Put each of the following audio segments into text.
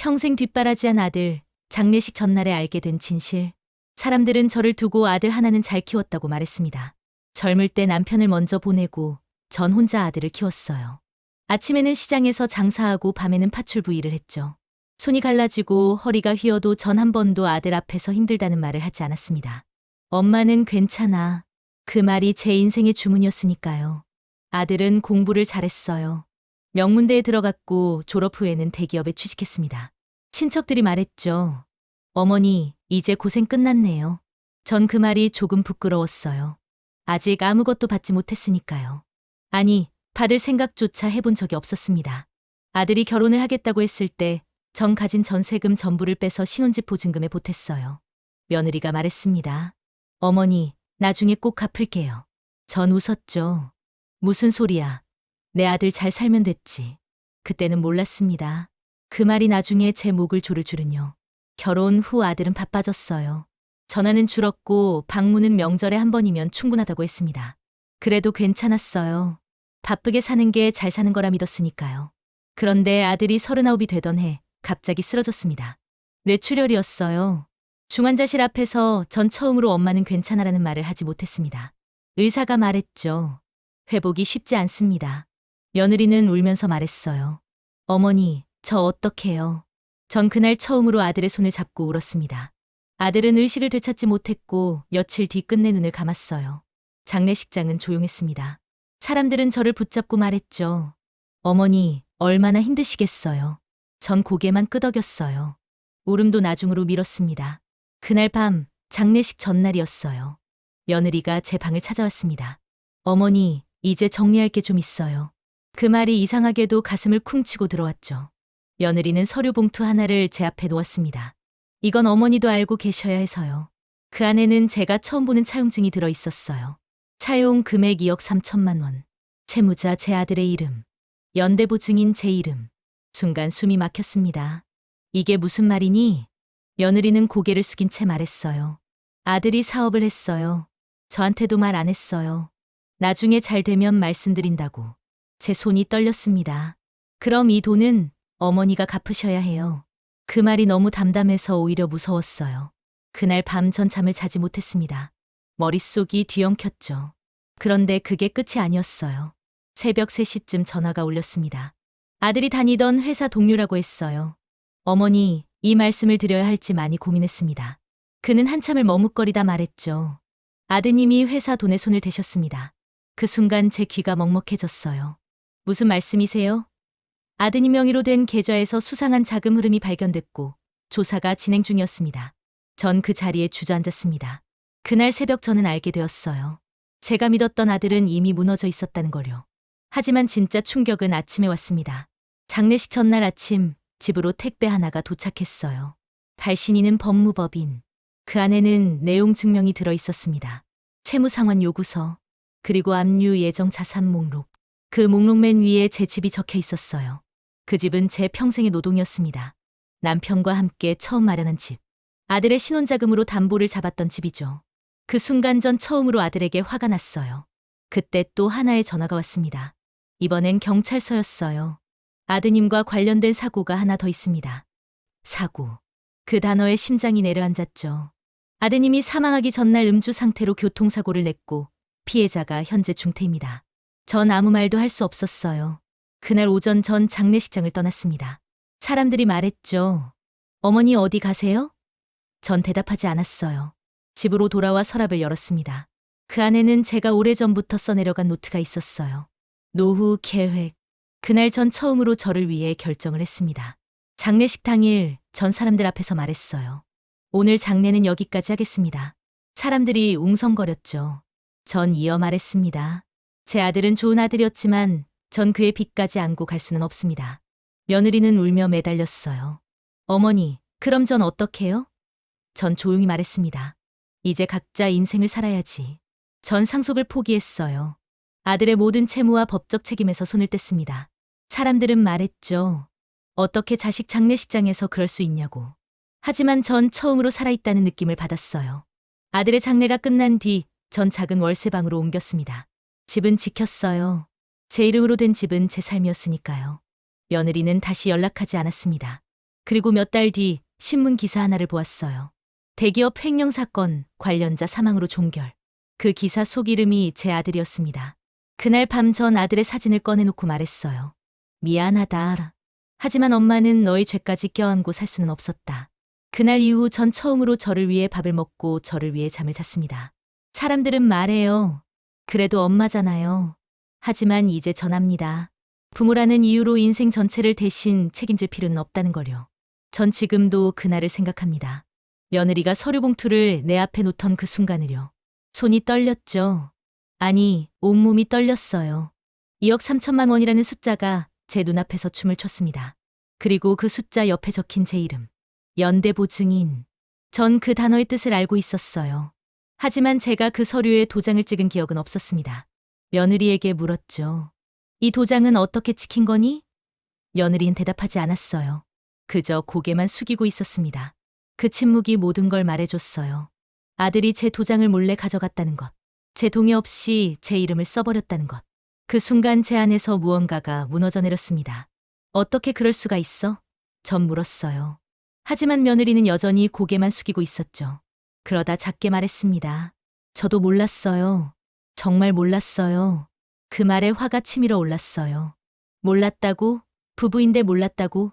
평생 뒷바라지한 아들, 장례식 전날에 알게 된 진실. 사람들은 저를 두고 아들 하나는 잘 키웠다고 말했습니다. 젊을 때 남편을 먼저 보내고 전 혼자 아들을 키웠어요. 아침에는 시장에서 장사하고 밤에는 파출부 일을 했죠. 손이 갈라지고 허리가 휘어도 전 한 번도 아들 앞에서 힘들다는 말을 하지 않았습니다. 엄마는 괜찮아. 그 말이 제 인생의 주문이었으니까요. 아들은 공부를 잘했어요. 명문대에 들어갔고 졸업 후에는 대기업에 취직했습니다. 친척들이 말했죠. 어머니, 이제 고생 끝났네요. 전 그 말이 조금 부끄러웠어요. 아직 아무것도 받지 못했으니까요. 아니, 받을 생각조차 해본 적이 없었습니다. 아들이 결혼을 하겠다고 했을 때 전 가진 전세금 전부를 빼서 신혼집 보증금에 보탰어요. 며느리가 말했습니다. 어머니, 나중에 꼭 갚을게요. 전 웃었죠. 무슨 소리야. 내 아들 잘 살면 됐지. 그때는 몰랐습니다. 그 말이 나중에 제 목을 조를 줄은요. 결혼 후 아들은 바빠졌어요. 전화는 줄었고 방문은 명절에 한 번이면 충분하다고 했습니다. 그래도 괜찮았어요. 바쁘게 사는 게 잘 사는 거라 믿었으니까요. 그런데 아들이 39이 되던 해 갑자기 쓰러졌습니다. 뇌출혈이었어요. 중환자실 앞에서 전 처음으로 엄마는 괜찮아라는 말을 하지 못했습니다. 의사가 말했죠. 회복이 쉽지 않습니다. 며느리는 울면서 말했어요. 어머니, 저 어떡해요. 전 그날 처음으로 아들의 손을 잡고 울었습니다. 아들은 의식을 되찾지 못했고 며칠 뒤 끝내 눈을 감았어요. 장례식장은 조용했습니다. 사람들은 저를 붙잡고 말했죠. 어머니, 얼마나 힘드시겠어요. 전 고개만 끄덕였어요. 울음도 나중으로 미뤘습니다. 그날 밤 장례식 전날이었어요. 며느리가 제 방을 찾아왔습니다. 어머니, 이제 정리할 게 좀 있어요. 그 말이 이상하게도 가슴을 쿵 치고 들어왔죠. 며느리는 서류 봉투 하나를 제 앞에 놓았습니다. 이건 어머니도 알고 계셔야 해서요. 그 안에는 제가 처음 보는 차용증이 들어 있었어요. 차용 금액 2억 3천만 원. 채무자 제 아들의 이름. 연대보증인 제 이름. 순간 숨이 막혔습니다. 이게 무슨 말이니? 며느리는 고개를 숙인 채 말했어요. 아들이 사업을 했어요. 저한테도 말 안 했어요. 나중에 잘 되면 말씀드린다고. 제 손이 떨렸습니다. 그럼 이 돈은 어머니가 갚으셔야 해요. 그 말이 너무 담담해서 오히려 무서웠어요. 그날 밤 전 잠을 자지 못했습니다. 머릿속이 뒤엉켰죠. 그런데 그게 끝이 아니었어요. 새벽 3시쯤 전화가 울렸습니다. 아들이 다니던 회사 동료라고 했어요. 어머니, 이 말씀을 드려야 할지 많이 고민했습니다. 그는 한참을 머뭇거리다 말했죠. 아드님이 회사 돈에 손을 대셨습니다. 그 순간 제 귀가 먹먹해졌어요. 무슨 말씀이세요? 아드님 명의로 된 계좌에서 수상한 자금 흐름이 발견됐고 조사가 진행 중이었습니다. 전 그 자리에 주저앉았습니다. 그날 새벽 저는 알게 되었어요. 제가 믿었던 아들은 이미 무너져 있었다는 걸요. 하지만 진짜 충격은 아침에 왔습니다. 장례식 전날 아침 집으로 택배 하나가 도착했어요. 발신인은 법무법인. 그 안에는 내용 증명이 들어 있었습니다. 채무상환 요구서, 그리고 압류 예정 자산 목록. 그 목록 맨 위에 제 집이 적혀 있었어요. 그 집은 제 평생의 노동이었습니다. 남편과 함께 처음 마련한 집. 아들의 신혼자금으로 담보를 잡았던 집이죠. 그 순간 전 처음으로 아들에게 화가 났어요. 그때 또 하나의 전화가 왔습니다. 이번엔 경찰서였어요. 아드님과 관련된 사고가 하나 더 있습니다. 사고. 그 단어에 심장이 내려앉았죠. 아드님이 사망하기 전날 음주 상태로 교통사고를 냈고 피해자가 현재 중태입니다. 전 아무 말도 할 수 없었어요. 그날 오전 전 장례식장을 떠났습니다. 사람들이 말했죠. 어머니 어디 가세요? 전 대답하지 않았어요. 집으로 돌아와 서랍을 열었습니다. 그 안에는 제가 오래전부터 써내려간 노트가 있었어요. 노후 계획. 그날 전 처음으로 저를 위해 결정을 했습니다. 장례식 당일 전 사람들 앞에서 말했어요. 오늘 장례는 여기까지 하겠습니다. 사람들이 웅성거렸죠. 전 이어 말했습니다. 제 아들은 좋은 아들이었지만 전 그의 빚까지 안고 갈 수는 없습니다. 며느리는 울며 매달렸어요. 어머니, 그럼 전 어떡해요? 전 조용히 말했습니다. 이제 각자 인생을 살아야지. 전 상속을 포기했어요. 아들의 모든 채무와 법적 책임에서 손을 뗐습니다. 사람들은 말했죠. 어떻게 자식 장례식장에서 그럴 수 있냐고. 하지만 전 처음으로 살아있다는 느낌을 받았어요. 아들의 장례가 끝난 뒤 전 작은 월세방으로 옮겼습니다. 집은 지켰어요. 제 이름으로 된 집은 제 삶이었으니까요. 며느리는 다시 연락하지 않았습니다. 그리고 몇 달 뒤 신문 기사 하나를 보았어요. 대기업 횡령 사건 관련자 사망으로 종결. 그 기사 속 이름이 제 아들이었습니다. 그날 밤 전 아들의 사진을 꺼내놓고 말했어요. 미안하다. 하지만 엄마는 너의 죄까지 껴안고 살 수는 없었다. 그날 이후 전 처음으로 저를 위해 밥을 먹고 저를 위해 잠을 잤습니다. 사람들은 말해요. 그래도 엄마잖아요. 하지만 이제 전합니다. 부모라는 이유로 인생 전체를 대신 책임질 필요는 없다는 걸요. 전 지금도 그날을 생각합니다. 며느리가 서류 봉투를 내 앞에 놓던 그 순간을요. 손이 떨렸죠. 아니, 온몸이 떨렸어요. 2억 3천만 원이라는 숫자가 제 눈앞에서 춤을 췄습니다. 그리고 그 숫자 옆에 적힌 제 이름. 연대보증인. 전 그 단어의 뜻을 알고 있었어요. 하지만 제가 그 서류에 도장을 찍은 기억은 없었습니다. 며느리에게 물었죠. 이 도장은 어떻게 찍힌 거니? 며느리는 대답하지 않았어요. 그저 고개만 숙이고 있었습니다. 그 침묵이 모든 걸 말해줬어요. 아들이 제 도장을 몰래 가져갔다는 것. 제 동의 없이 제 이름을 써버렸다는 것. 그 순간 제 안에서 무언가가 무너져 내렸습니다. 어떻게 그럴 수가 있어? 전 물었어요. 하지만 며느리는 여전히 고개만 숙이고 있었죠. 그러다 작게 말했습니다. 저도 몰랐어요. 정말 몰랐어요. 그 말에 화가 치밀어 올랐어요. 몰랐다고? 부부인데 몰랐다고?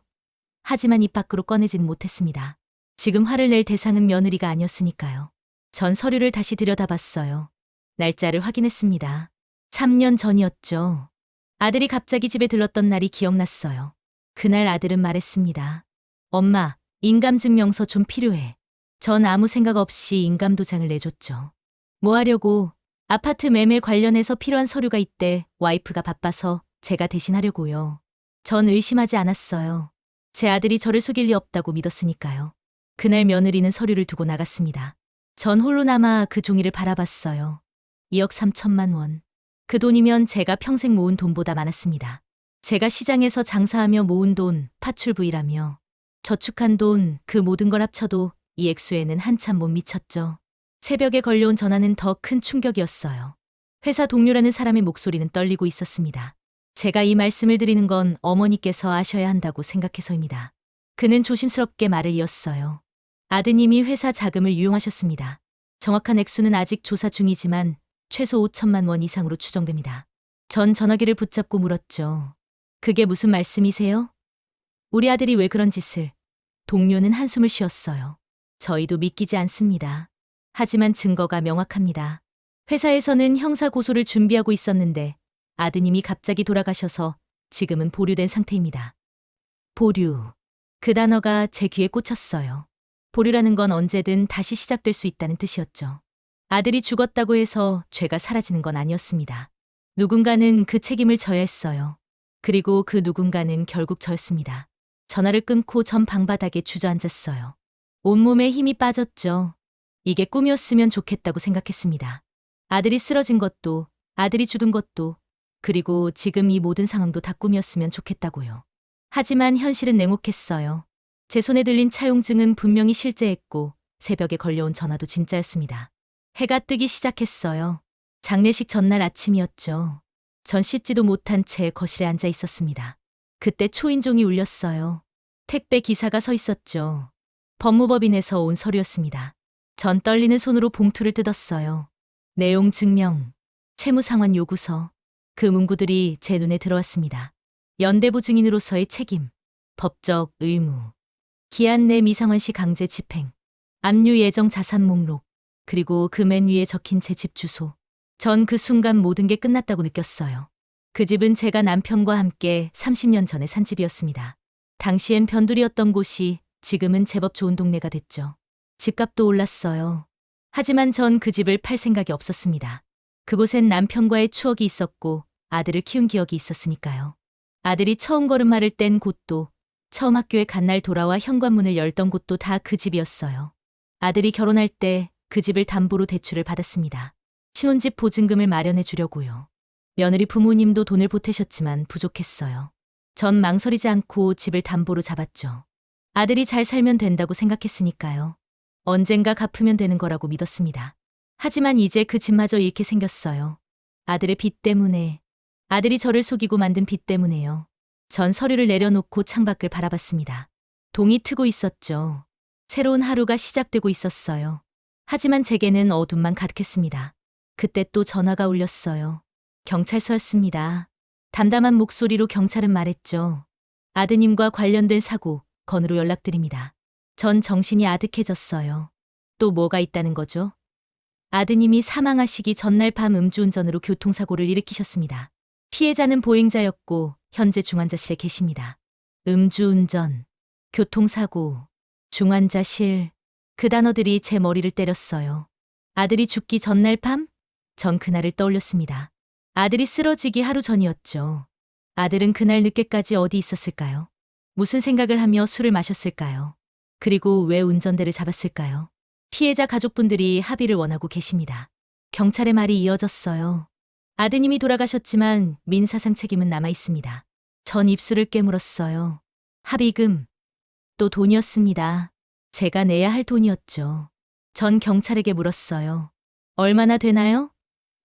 하지만 입 밖으로 꺼내지는 못했습니다. 지금 화를 낼 대상은 며느리가 아니었으니까요. 전 서류를 다시 들여다봤어요. 날짜를 확인했습니다. 3년 전이었죠. 아들이 갑자기 집에 들렀던 날이 기억났어요. 그날 아들은 말했습니다. 엄마, 인감증명서 좀 필요해. 전 아무 생각 없이 인감도장을 내줬죠. 뭐 하려고? 아파트 매매 관련해서 필요한 서류가 있대. 와이프가 바빠서 제가 대신하려고요. 전 의심하지 않았어요. 제 아들이 저를 속일 리 없다고 믿었으니까요. 그날 며느리는 서류를 두고 나갔습니다. 전 홀로 남아 그 종이를 바라봤어요. 2억 3천만 원. 그 돈이면 제가 평생 모은 돈보다 많았습니다. 제가 시장에서 장사하며 모은 돈, 파출부이라며 저축한 돈, 그 모든 걸 합쳐도 이 액수에는 한참 못 미쳤죠. 새벽에 걸려온 전화는 더 큰 충격이었어요. 회사 동료라는 사람의 목소리는 떨리고 있었습니다. 제가 이 말씀을 드리는 건 어머니께서 아셔야 한다고 생각해서입니다. 그는 조심스럽게 말을 이었어요. 아드님이 회사 자금을 유용하셨습니다. 정확한 액수는 아직 조사 중이지만 최소 5천만 원 이상으로 추정됩니다. 전 전화기를 붙잡고 물었죠. 그게 무슨 말씀이세요? 우리 아들이 왜 그런 짓을? 동료는 한숨을 쉬었어요. 저희도 믿기지 않습니다. 하지만 증거가 명확합니다. 회사에서는 형사 고소를 준비하고 있었는데 아드님이 갑자기 돌아가셔서 지금은 보류된 상태입니다. 보류. 그 단어가 제 귀에 꽂혔어요. 보류라는 건 언제든 다시 시작될 수 있다는 뜻이었죠. 아들이 죽었다고 해서 죄가 사라지는 건 아니었습니다. 누군가는 그 책임을 져야 했어요. 그리고 그 누군가는 결국 저였습니다. 전화를 끊고 전 방바닥에 주저앉았어요. 온몸에 힘이 빠졌죠. 이게 꿈이었으면 좋겠다고 생각했습니다. 아들이 쓰러진 것도, 아들이 죽은 것도, 그리고 지금 이 모든 상황도 다 꿈이었으면 좋겠다고요. 하지만 현실은 냉혹했어요. 제 손에 들린 차용증은 분명히 실제했고 새벽에 걸려온 전화도 진짜였습니다. 해가 뜨기 시작했어요. 장례식 전날 아침이었죠. 전 씻지도 못한 채 거실에 앉아 있었습니다. 그때 초인종이 울렸어요. 택배 기사가 서 있었죠. 법무법인에서 온 서류였습니다. 전 떨리는 손으로 봉투를 뜯었어요. 내용 증명, 채무 상환 요구서, 그 문구들이 제 눈에 들어왔습니다. 연대부 증인으로서의 책임, 법적 의무, 기한 내 미상환 시 강제 집행, 압류 예정 자산 목록, 그리고 그 맨 위에 적힌 제 집 주소. 전 그 순간 모든 게 끝났다고 느꼈어요. 그 집은 제가 남편과 함께 30년 전에 산 집이었습니다. 당시엔 변두리였던 곳이 지금은 제법 좋은 동네가 됐죠. 집값도 올랐어요. 하지만 전 그 집을 팔 생각이 없었습니다. 그곳엔 남편과의 추억이 있었고 아들을 키운 기억이 있었으니까요. 아들이 처음 걸음마를 뗀 곳도, 처음 학교에 간 날 돌아와 현관문을 열던 곳도 다 그 집이었어요. 아들이 결혼할 때 그 집을 담보로 대출을 받았습니다. 신혼집 보증금을 마련해 주려고요. 며느리 부모님도 돈을 보태셨지만 부족했어요. 전 망설이지 않고 집을 담보로 잡았죠. 아들이 잘 살면 된다고 생각했으니까요. 언젠가 갚으면 되는 거라고 믿었습니다. 하지만 이제 그 집마저 잃게 생겼어요. 아들의 빚 때문에, 아들이 저를 속이고 만든 빚 때문에요. 전 서류를 내려놓고 창밖을 바라봤습니다. 동이 트고 있었죠. 새로운 하루가 시작되고 있었어요. 하지만 제게는 어둠만 가득했습니다. 그때 또 전화가 울렸어요. 경찰서였습니다. 담담한 목소리로 경찰은 말했죠. 아드님과 관련된 사고, 건으로 연락드립니다. 전 정신이 아득해졌어요. 또 뭐가 있다는 거죠? 아드님이 사망하시기 전날 밤 음주운전으로 교통사고를 일으키셨습니다. 피해자는 보행자였고 현재 중환자실에 계십니다. 음주운전, 교통사고, 중환자실, 그 단어들이 제 머리를 때렸어요. 아들이 죽기 전날 밤? 전 그날을 떠올렸습니다. 아들이 쓰러지기 하루 전이었죠. 아들은 그날 늦게까지 어디 있었을까요? 무슨 생각을 하며 술을 마셨을까요? 그리고 왜 운전대를 잡았을까요? 피해자 가족분들이 합의를 원하고 계십니다. 경찰의 말이 이어졌어요. 아드님이 돌아가셨지만 민사상 책임은 남아 있습니다. 전 입술을 깨물었어요. 합의금, 또 돈이었습니다. 제가 내야 할 돈이었죠. 전 경찰에게 물었어요. 얼마나 되나요?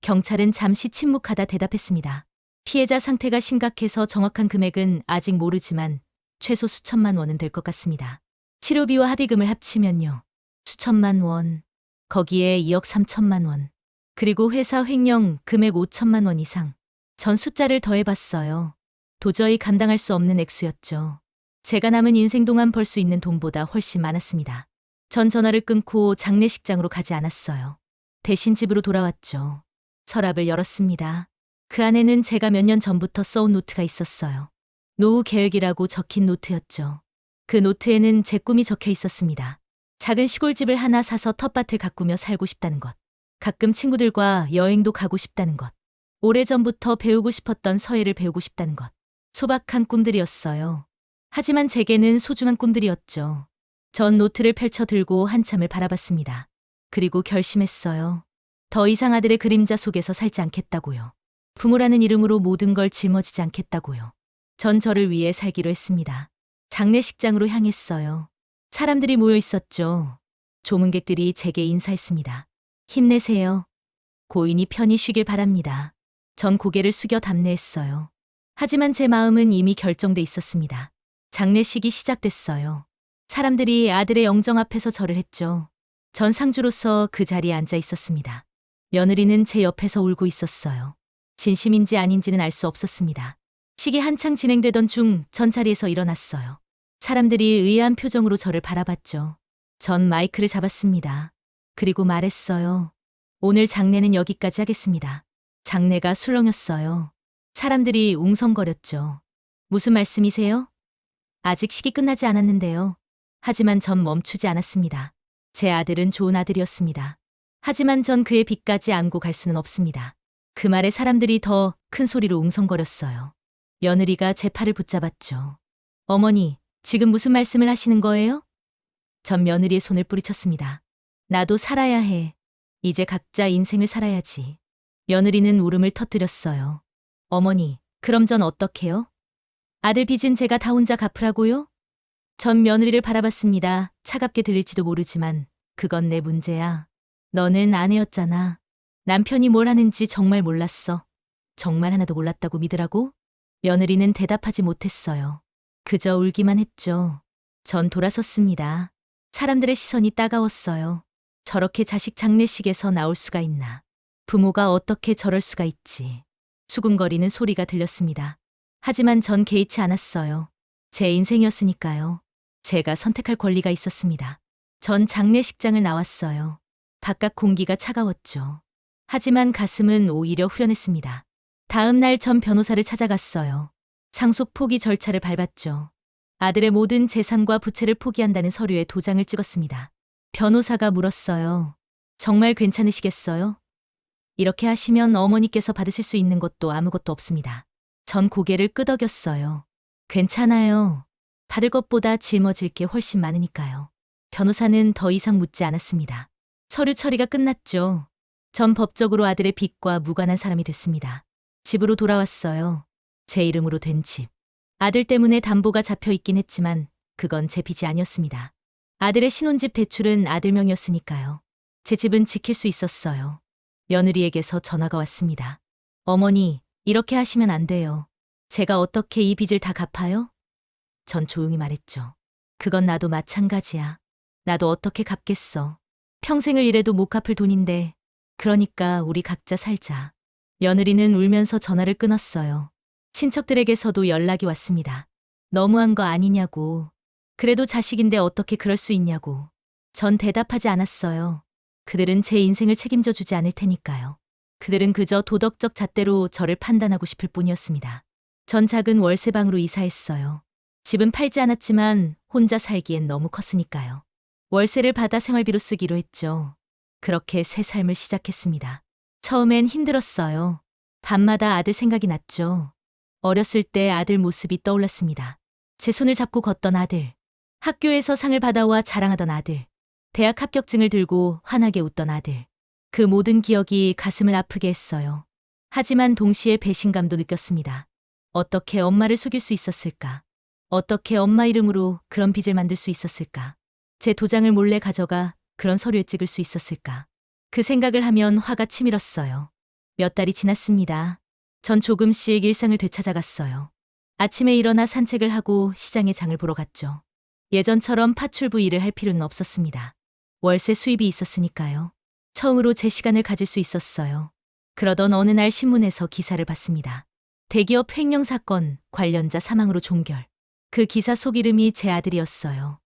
경찰은 잠시 침묵하다 대답했습니다. 피해자 상태가 심각해서 정확한 금액은 아직 모르지만 최소 수천만 원은 될 것 같습니다. 치료비와 합의금을 합치면요. 수천만 원, 거기에 2억 3천만 원, 그리고 회사 횡령 금액 5천만 원 이상. 전 숫자를 더해봤어요. 도저히 감당할 수 없는 액수였죠. 제가 남은 인생 동안 벌 수 있는 돈보다 훨씬 많았습니다. 전 전화를 끊고 장례식장으로 가지 않았어요. 대신 집으로 돌아왔죠. 서랍을 열었습니다. 그 안에는 제가 몇 년 전부터 써온 노트가 있었어요. 노후 계획이라고 적힌 노트였죠. 그 노트에는 제 꿈이 적혀 있었습니다. 작은 시골집을 하나 사서 텃밭을 가꾸며 살고 싶다는 것. 가끔 친구들과 여행도 가고 싶다는 것. 오래전부터 배우고 싶었던 서예를 배우고 싶다는 것. 소박한 꿈들이었어요. 하지만 제게는 소중한 꿈들이었죠. 전 노트를 펼쳐 들고 한참을 바라봤습니다. 그리고 결심했어요. 더 이상 아들의 그림자 속에서 살지 않겠다고요. 부모라는 이름으로 모든 걸 짊어지지 않겠다고요. 전 저를 위해 살기로 했습니다. 장례식장으로 향했어요. 사람들이 모여 있었죠. 조문객들이 제게 인사했습니다. 힘내세요. 고인이 편히 쉬길 바랍니다. 전 고개를 숙여 답례했어요. 하지만 제 마음은 이미 결정돼 있었습니다. 장례식이 시작됐어요. 사람들이 아들의 영정 앞에서 절을 했죠. 전 상주로서 그 자리에 앉아 있었습니다. 며느리는 제 옆에서 울고 있었어요. 진심인지 아닌지는 알 수 없었습니다. 식이 한창 진행되던 중 전 자리에서 일어났어요. 사람들이 의아한 표정으로 저를 바라봤죠. 전 마이크를 잡았습니다. 그리고 말했어요. 오늘 장례는 여기까지 하겠습니다. 장례가 술렁였어요. 사람들이 웅성거렸죠. 무슨 말씀이세요? 아직 식이 끝나지 않았는데요. 하지만 전 멈추지 않았습니다. 제 아들은 좋은 아들이었습니다. 하지만 전 그의 빚까지 안고 갈 수는 없습니다. 그 말에 사람들이 더 큰 소리로 웅성거렸어요. 며느리가 제 팔을 붙잡았죠. 어머니, 지금 무슨 말씀을 하시는 거예요? 전 며느리의 손을 뿌리쳤습니다. 나도 살아야 해. 이제 각자 인생을 살아야지. 며느리는 울음을 터뜨렸어요. 어머니, 그럼 전 어떡해요? 아들 빚은 제가 다 혼자 갚으라고요? 전 며느리를 바라봤습니다. 차갑게 들릴지도 모르지만 그건 내 문제야. 너는 아내였잖아. 남편이 뭘 하는지 정말 몰랐어. 정말 하나도 몰랐다고 믿으라고? 며느리는 대답하지 못했어요. 그저 울기만 했죠. 전 돌아섰습니다. 사람들의 시선이 따가웠어요. 저렇게 자식 장례식에서 나올 수가 있나. 부모가 어떻게 저럴 수가 있지. 수군거리는 소리가 들렸습니다. 하지만 전 개의치 않았어요. 제 인생이었으니까요. 제가 선택할 권리가 있었습니다. 전 장례식장을 나왔어요. 바깥 공기가 차가웠죠. 하지만 가슴은 오히려 후련했습니다. 다음 날 전 변호사를 찾아갔어요. 상속 포기 절차를 밟았죠. 아들의 모든 재산과 부채를 포기한다는 서류에 도장을 찍었습니다. 변호사가 물었어요. 정말 괜찮으시겠어요? 이렇게 하시면 어머니께서 받으실 수 있는 것도 아무것도 없습니다. 전 고개를 끄덕였어요. 괜찮아요. 받을 것보다 짊어질 게 훨씬 많으니까요. 변호사는 더 이상 묻지 않았습니다. 서류 처리가 끝났죠. 전 법적으로 아들의 빚과 무관한 사람이 됐습니다. 집으로 돌아왔어요. 제 이름으로 된 집. 아들 때문에 담보가 잡혀 있긴 했지만 그건 제 빚이 아니었습니다. 아들의 신혼집 대출은 아들 명이었으니까요. 제 집은 지킬 수 있었어요. 며느리에게서 전화가 왔습니다. 어머니, 이렇게 하시면 안 돼요. 제가 어떻게 이 빚을 다 갚아요? 전 조용히 말했죠. 그건 나도 마찬가지야. 나도 어떻게 갚겠어. 평생을 일해도 못 갚을 돈인데. 그러니까 우리 각자 살자. 며느리는 울면서 전화를 끊었어요. 친척들에게서도 연락이 왔습니다. 너무한 거 아니냐고. 그래도 자식인데 어떻게 그럴 수 있냐고. 전 대답하지 않았어요. 그들은 제 인생을 책임져 주지 않을 테니까요. 그들은 그저 도덕적 잣대로 저를 판단하고 싶을 뿐이었습니다. 전 작은 월세방으로 이사했어요. 집은 팔지 않았지만 혼자 살기엔 너무 컸으니까요. 월세를 받아 생활비로 쓰기로 했죠. 그렇게 새 삶을 시작했습니다. 처음엔 힘들었어요. 밤마다 아들 생각이 났죠. 어렸을 때 아들 모습이 떠올랐습니다. 제 손을 잡고 걷던 아들. 학교에서 상을 받아와 자랑하던 아들. 대학 합격증을 들고 환하게 웃던 아들. 그 모든 기억이 가슴을 아프게 했어요. 하지만 동시에 배신감도 느꼈습니다. 어떻게 엄마를 속일 수 있었을까? 어떻게 엄마 이름으로 그런 빚을 만들 수 있었을까? 제 도장을 몰래 가져가 그런 서류에 찍을 수 있었을까? 그 생각을 하면 화가 치밀었어요. 몇 달이 지났습니다. 전 조금씩 일상을 되찾아갔어요. 아침에 일어나 산책을 하고 시장에 장을 보러 갔죠. 예전처럼 파출부 일을 할 필요는 없었습니다. 월세 수입이 있었으니까요. 처음으로 제 시간을 가질 수 있었어요. 그러던 어느 날 신문에서 기사를 봤습니다. 대기업 횡령 사건 관련자 사망으로 종결. 그 기사 속 이름이 제 아들이었어요.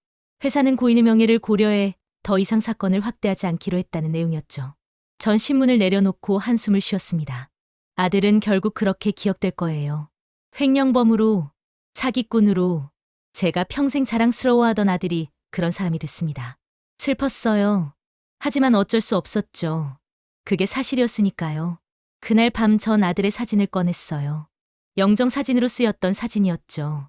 회사는 고인의 명예를 고려해 더 이상 사건을 확대하지 않기로 했다는 내용이었죠. 전 신문을 내려놓고 한숨을 쉬었습니다. 아들은 결국 그렇게 기억될 거예요. 횡령범으로, 사기꾼으로, 제가 평생 자랑스러워하던 아들이 그런 사람이 됐습니다. 슬펐어요. 하지만 어쩔 수 없었죠. 그게 사실이었으니까요. 그날 밤 전 아들의 사진을 꺼냈어요. 영정사진으로 쓰였던 사진이었죠.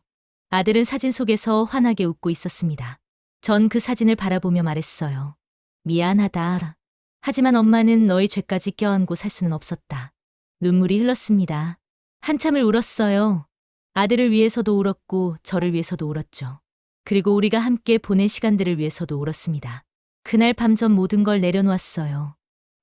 아들은 사진 속에서 환하게 웃고 있었습니다. 전 그 사진을 바라보며 말했어요. 미안하다. 하지만 엄마는 너의 죄까지 껴안고 살 수는 없었다. 눈물이 흘렀습니다. 한참을 울었어요. 아들을 위해서도 울었고 저를 위해서도 울었죠. 그리고 우리가 함께 보낸 시간들을 위해서도 울었습니다. 그날 밤 전 모든 걸 내려놓았어요.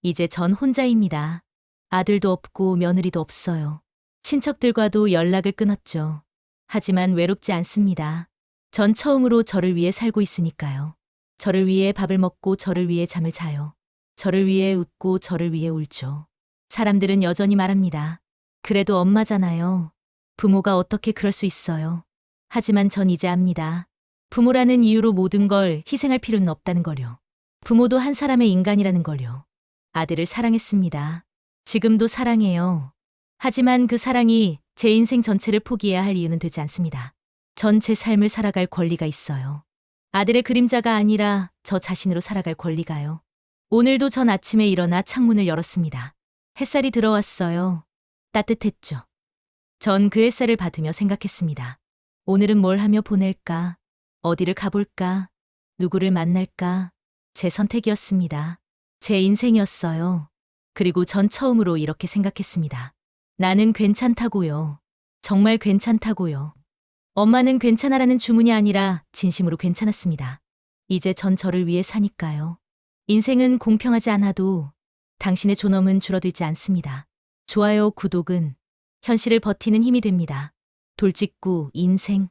이제 전 혼자입니다. 아들도 없고 며느리도 없어요. 친척들과도 연락을 끊었죠. 하지만 외롭지 않습니다. 전 처음으로 저를 위해 살고 있으니까요. 저를 위해 밥을 먹고 저를 위해 잠을 자요. 저를 위해 웃고 저를 위해 울죠. 사람들은 여전히 말합니다. 그래도 엄마잖아요. 부모가 어떻게 그럴 수 있어요. 하지만 전 이제 압니다. 부모라는 이유로 모든 걸 희생할 필요는 없다는 걸요. 부모도 한 사람의 인간이라는 걸요. 아들을 사랑했습니다. 지금도 사랑해요. 하지만 그 사랑이 제 인생 전체를 포기해야 할 이유는 되지 않습니다. 전 제 삶을 살아갈 권리가 있어요. 아들의 그림자가 아니라 저 자신으로 살아갈 권리가요. 오늘도 전 아침에 일어나 창문을 열었습니다. 햇살이 들어왔어요. 따뜻했죠. 전 그 햇살을 받으며 생각했습니다. 오늘은 뭘 하며 보낼까? 어디를 가볼까? 누구를 만날까? 제 선택이었습니다. 제 인생이었어요. 그리고 전 처음으로 이렇게 생각했습니다. 나는 괜찮다고요. 정말 괜찮다고요. 엄마는 괜찮아라는 주문이 아니라 진심으로 괜찮았습니다. 이제 전 저를 위해 사니까요. 인생은 공평하지 않아도 당신의 존엄은 줄어들지 않습니다. 좋아요, 구독은 현실을 버티는 힘이 됩니다. 돌직구 인생